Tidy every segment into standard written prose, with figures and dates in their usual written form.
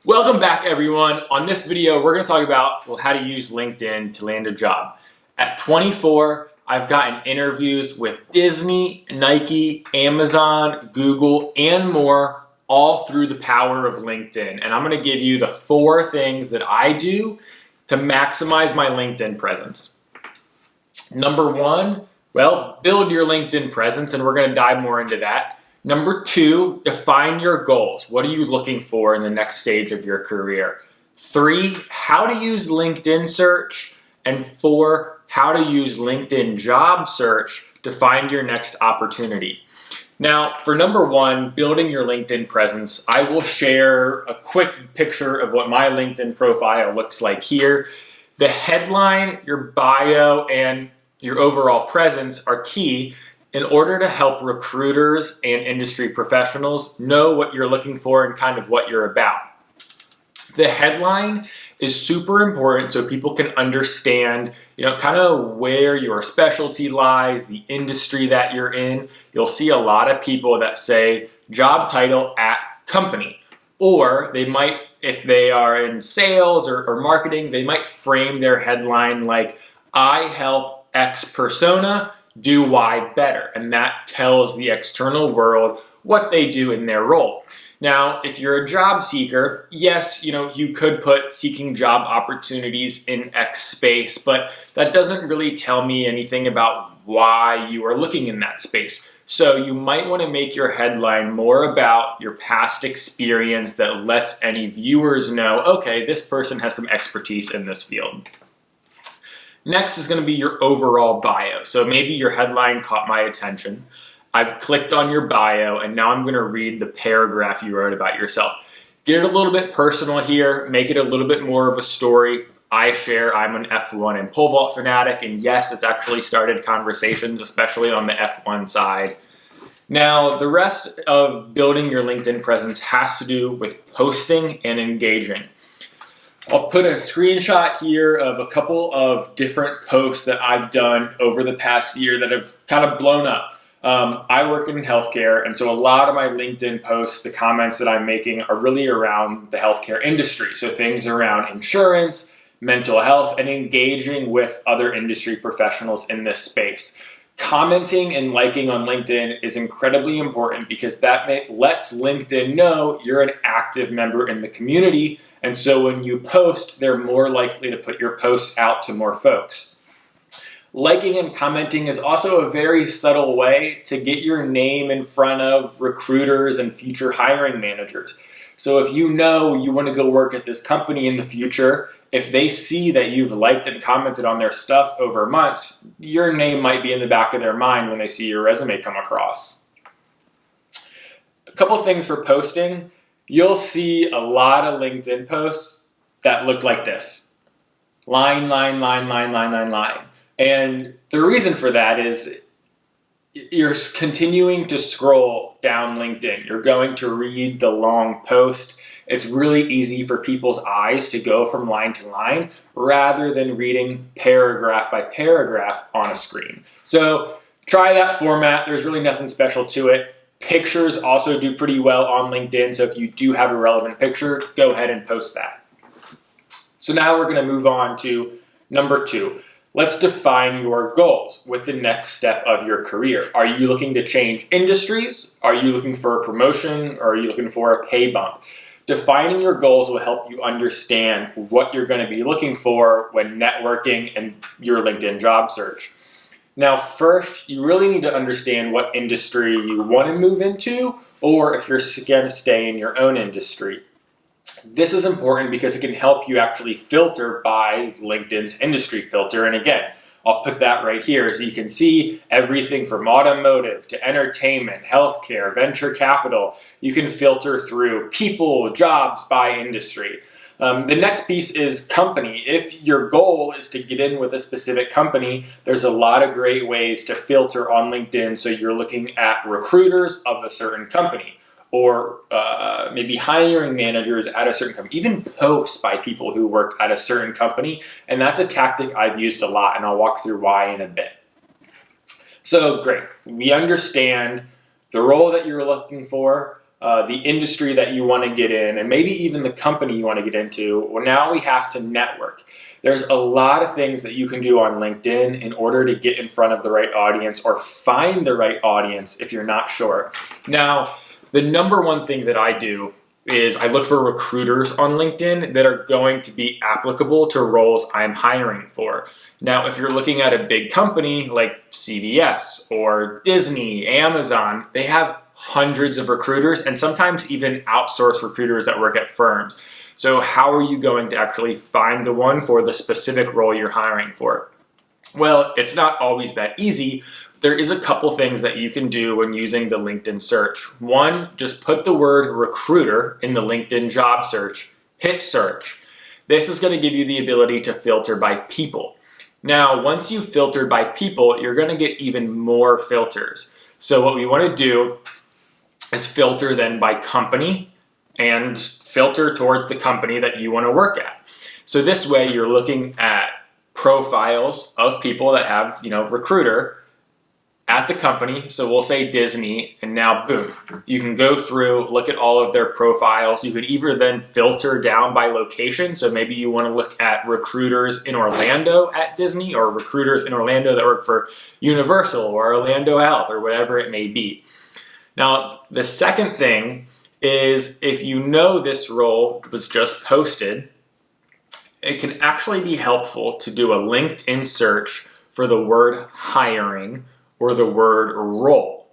Welcome back, everyone. On this video, we're going to talk about how to use LinkedIn to land a job. At 24, I've gotten interviews with Disney, Nike, Amazon, Google, and more, all through the power of LinkedIn. And I'm going to give you the 4 things that I do to maximize my LinkedIn presence. Number 1, build your LinkedIn presence, and we're going to dive more into that. Number 2, define your goals. What are you looking for in the next stage of your career? 3, how to use LinkedIn search. And 4, how to use LinkedIn job search to find your next opportunity. Now, for number 1, building your LinkedIn presence, I will share a quick picture of what my LinkedIn profile looks like here. The headline, your bio, and your overall presence are key in order to help recruiters and industry professionals know what you're looking for and kind of what you're about. The headline is super important so people can understand, kind of where your specialty lies, the industry that you're in. You'll see a lot of people that say job title at company, or they might, if they are in sales or marketing, they might frame their headline like, I help X persona do Y better, and that tells the external world what they do in their role. Now, if you're a job seeker, yes, you could put seeking job opportunities in X space, but that doesn't really tell me anything about why you are looking in that space. So you might want to make your headline more about your past experience that lets any viewers know, okay, this person has some expertise in this field. Next is going to be your overall bio. So maybe your headline caught my attention. I've clicked on your bio, and now I'm going to read the paragraph you wrote about yourself. Get it a little bit personal here, make it a little bit more of a story. I'm an F1 and pole vault fanatic, and yes, it's actually started conversations, especially on the F1 side. Now, the rest of building your LinkedIn presence has to do with posting and engaging. I'll put a screenshot here of a couple of different posts that I've done over the past year that have kind of blown up. I work in healthcare, and so a lot of my LinkedIn posts, the comments that I'm making are really around the healthcare industry. So things around insurance, mental health, and engaging with other industry professionals in this space. Commenting and liking on LinkedIn is incredibly important because that lets LinkedIn know you're an active member in the community. And so when you post, they're more likely to put your post out to more folks. Liking and commenting is also a very subtle way to get your name in front of recruiters and future hiring managers. So if you know you want to go work at this company in the future, if they see that you've liked and commented on their stuff over months, your name might be in the back of their mind when they see your resume come across. A couple things for posting. You'll see a lot of LinkedIn posts that look like this. Line. And the reason for that is you're continuing to scroll down LinkedIn. You're going to read the long post. It's really easy for people's eyes to go from line to line rather than reading paragraph by paragraph on a screen. So try that format. There's really nothing special to it. Pictures also do pretty well on LinkedIn. So if you do have a relevant picture, go ahead and post that. So now we're going to move on to number 2. Let's define your goals with the next step of your career. Are you looking to change industries? Are you looking for a promotion? Or are you looking for a pay bump? Defining your goals will help you understand what you're going to be looking for when networking and your LinkedIn job search. Now, first, you really need to understand what industry you want to move into, or if you're going to stay in your own industry. This is important because it can help you actually filter by LinkedIn's industry filter. And again, I'll put that right here so you can see everything from automotive to entertainment, healthcare, venture capital. You can filter through people, jobs by industry. The next piece is company. If your goal is to get in with a specific company, there's a lot of great ways to filter on LinkedIn. So you're looking at recruiters of a certain company, or maybe hiring managers at a certain company, even posts by people who work at a certain company. And that's a tactic I've used a lot, and I'll walk through why in a bit. So great, we understand the role that you're looking for, the industry that you want to get in, and maybe even the company you want to get into, well, now we have to network. There's a lot of things that you can do on LinkedIn in order to get in front of the right audience or find the right audience if you're not sure. Now, the number one thing that I do is I look for recruiters on LinkedIn that are going to be applicable to roles I'm hiring for. Now, if you're looking at a big company like CVS or Disney, Amazon, they have hundreds of recruiters and sometimes even outsourced recruiters that work at firms. So how are you going to actually find the one for the specific role you're hiring for? Well, it's not always that easy. There is a couple things that you can do when using the LinkedIn search. One, just put the word recruiter in the LinkedIn job search, hit search. This is going to give you the ability to filter by people. Now, once you filter by people, you're going to get even more filters. So what we want to do is filter then by company and filter towards the company that you want to work at. So this way you're looking at profiles of people that have, recruiter at the company. So we'll say Disney, and now boom, you can go through, look at all of their profiles. You could either then filter down by location. So maybe you want to look at recruiters in Orlando at Disney, or recruiters in Orlando that work for Universal or Orlando Health or whatever it may be. Now, the second thing is if you know this role was just posted, it can actually be helpful to do a LinkedIn search for the word hiring or the word role.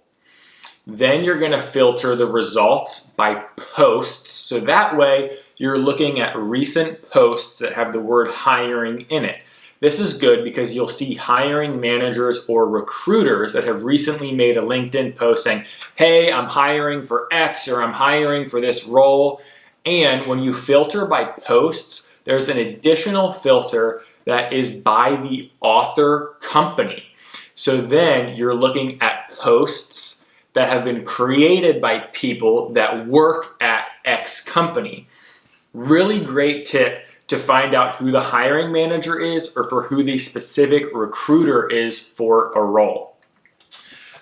Then you're going to filter the results by posts. So that way you're looking at recent posts that have the word hiring in it. This is good because you'll see hiring managers or recruiters that have recently made a LinkedIn post saying, hey, I'm hiring for X, or I'm hiring for this role. And when you filter by posts, there's an additional filter that is by the author company. So then you're looking at posts that have been created by people that work at X company. Really great tip to find out who the hiring manager is or for who the specific recruiter is for a role.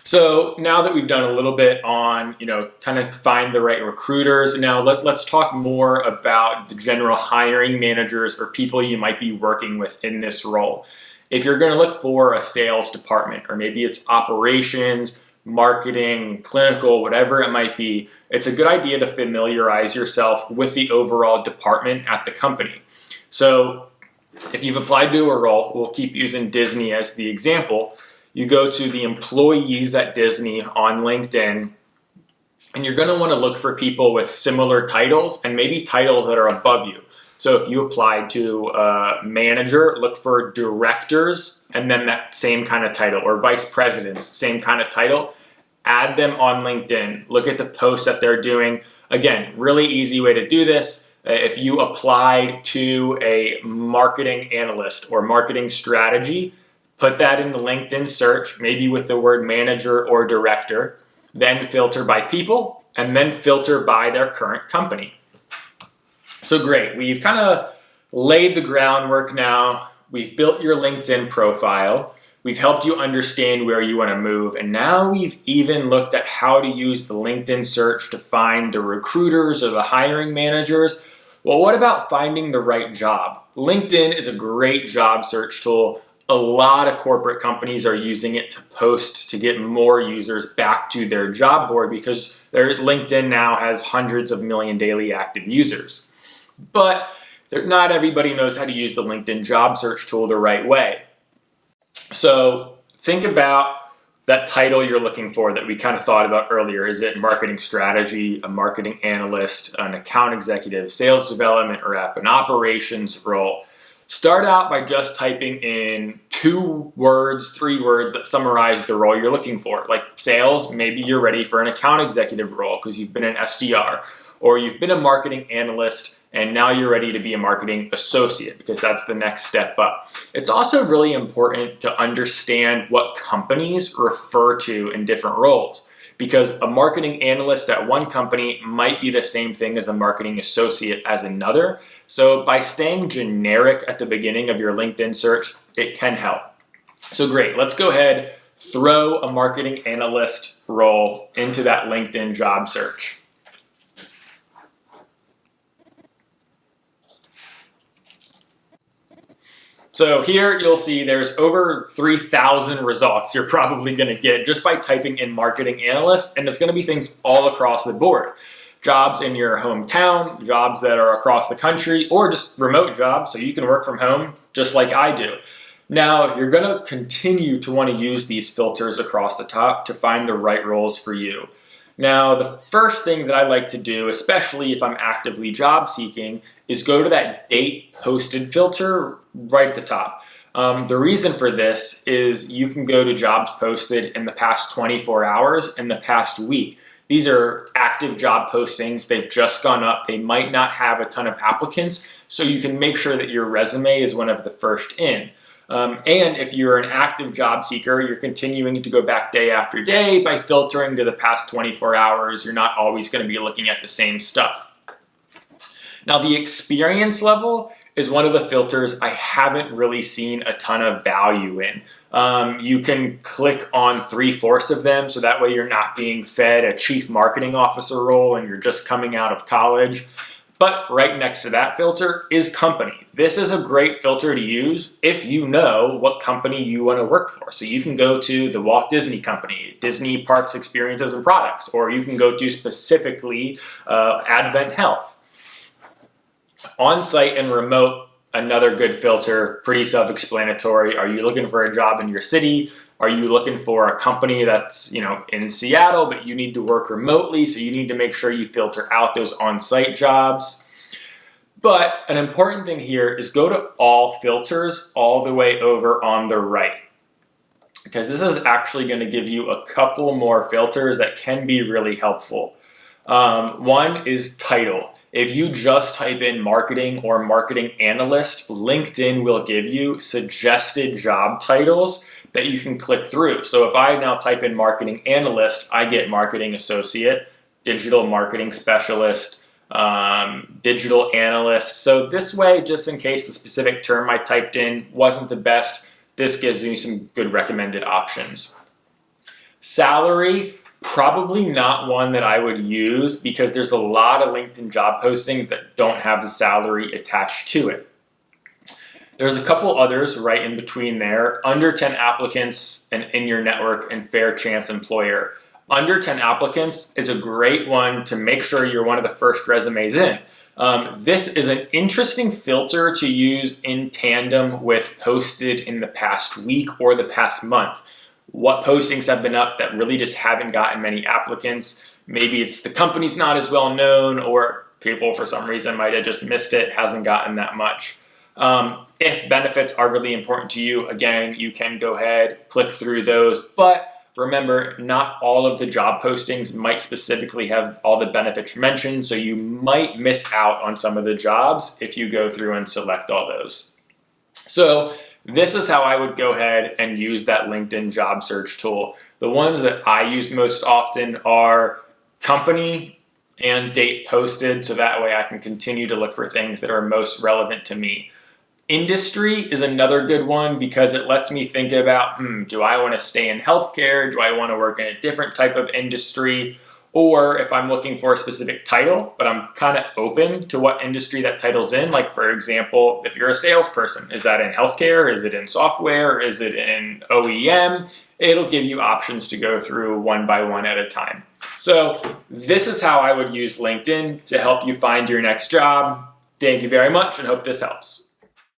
So now that we've done a little bit on, kind of find the right recruiters, now let's talk more about the general hiring managers or people you might be working with in this role. If you're going to look for a sales department, or maybe it's operations, marketing, clinical, whatever it might be, it's a good idea to familiarize yourself with the overall department at the company. So if you've applied to a role, we'll keep using Disney as the example. You go to the employees at Disney on LinkedIn, and you're going to want to look for people with similar titles and maybe titles that are above you. So if you applied to manager, look for directors and then that same kind of title, or vice presidents, same kind of title. Add them on LinkedIn. Look at the posts that they're doing. Again, really easy way to do this. If you applied to a marketing analyst or marketing strategy, put that in the LinkedIn search, maybe with the word manager or director, then filter by people, and then filter by their current company. So great, we've kind of laid the groundwork now. We've built your LinkedIn profile. We've helped you understand where you want to move. And now we've even looked at how to use the LinkedIn search to find the recruiters or the hiring managers. Well, what about finding the right job? LinkedIn is a great job search tool. A lot of corporate companies are using it to post to get more users back to their job board because their LinkedIn now has hundreds of million daily active users. But not everybody knows how to use the LinkedIn job search tool the right way. So think about that title you're looking for that we kind of thought about earlier. Is it marketing strategy, a marketing analyst, an account executive, sales development rep, an operations role? Start out by just typing in 2 words, 3 words that summarize the role you're looking for. Like sales, maybe you're ready for an account executive role because you've been an SDR, or you've been a marketing analyst and now you're ready to be a marketing associate because that's the next step up. It's also really important to understand what companies refer to in different roles, because a marketing analyst at one company might be the same thing as a marketing associate as another. So by staying generic at the beginning of your LinkedIn search, it can help. So great, let's go ahead, throw a marketing analyst role into that LinkedIn job search. So here you'll see there's over 3,000 results you're probably going to get just by typing in marketing analyst, and it's going to be things all across the board. Jobs in your hometown, jobs that are across the country, or just remote jobs so you can work from home just like I do. Now, you're going to continue to want to use these filters across the top to find the right roles for you. Now, the first thing that I like to do, especially if I'm actively job seeking, is go to that date posted filter right at the top. The reason for this is you can go to jobs posted in the past 24 hours and the past week. These are active job postings. They've just gone up. They might not have a ton of applicants, so you can make sure that your resume is one of the first in. And if you're an active job seeker, you're continuing to go back day after day by filtering to the past 24 hours. You're not always going to be looking at the same stuff. Now, the experience level is one of the filters I haven't really seen a ton of value in. You can click on 3/4 of them, so that way you're not being fed a chief marketing officer role and you're just coming out of college. But right next to that filter is company. This is a great filter to use if you know what company you want to work for. So you can go to the Walt Disney Company, Disney Parks Experiences and Products, or you can go to specifically Advent Health. On-site and remote, another good filter, pretty self-explanatory. Are you looking for a job in your city? Are you looking for a company that's, in Seattle, but you need to work remotely, so you need to make sure you filter out those on-site jobs. But an important thing here is go to all filters all the way over on the right, because this is actually going to give you a couple more filters that can be really helpful. One is title. If you just type in marketing or marketing analyst, LinkedIn will give you suggested job titles that you can click through. So if I now type in marketing analyst, I get marketing associate, digital marketing specialist, digital analyst. So this way, just in case the specific term I typed in wasn't the best, this gives me some good recommended options. Salary, probably not one that I would use because there's a lot of LinkedIn job postings that don't have a salary attached to it. There's a couple others right in between there. Under 10 applicants and in your network and fair chance employer. Under 10 applicants is a great one to make sure you're one of the first resumes in. This is an interesting filter to use in tandem with posted in the past week or the past month. What postings have been up that really just haven't gotten many applicants? Maybe it's the company's not as well known, or people for some reason might have just missed it, hasn't gotten that much. If benefits are really important to you, again, you can go ahead, click through those, but remember, not all of the job postings might specifically have all the benefits mentioned, so you might miss out on some of the jobs if you go through and select all those. So this is how I would go ahead and use that LinkedIn job search tool. The ones that I use most often are company and date posted, so that way I can continue to look for things that are most relevant to me. Industry is another good one because it lets me think about, do I want to stay in healthcare? Do I want to work in a different type of industry? Or if I'm looking for a specific title, but I'm kind of open to what industry that title's in. Like, for example, if you're a salesperson, is that in healthcare? Is it in software? Is it in OEM? It'll give you options to go through one by one at a time. So this is how I would use LinkedIn to help you find your next job. Thank you very much and hope this helps.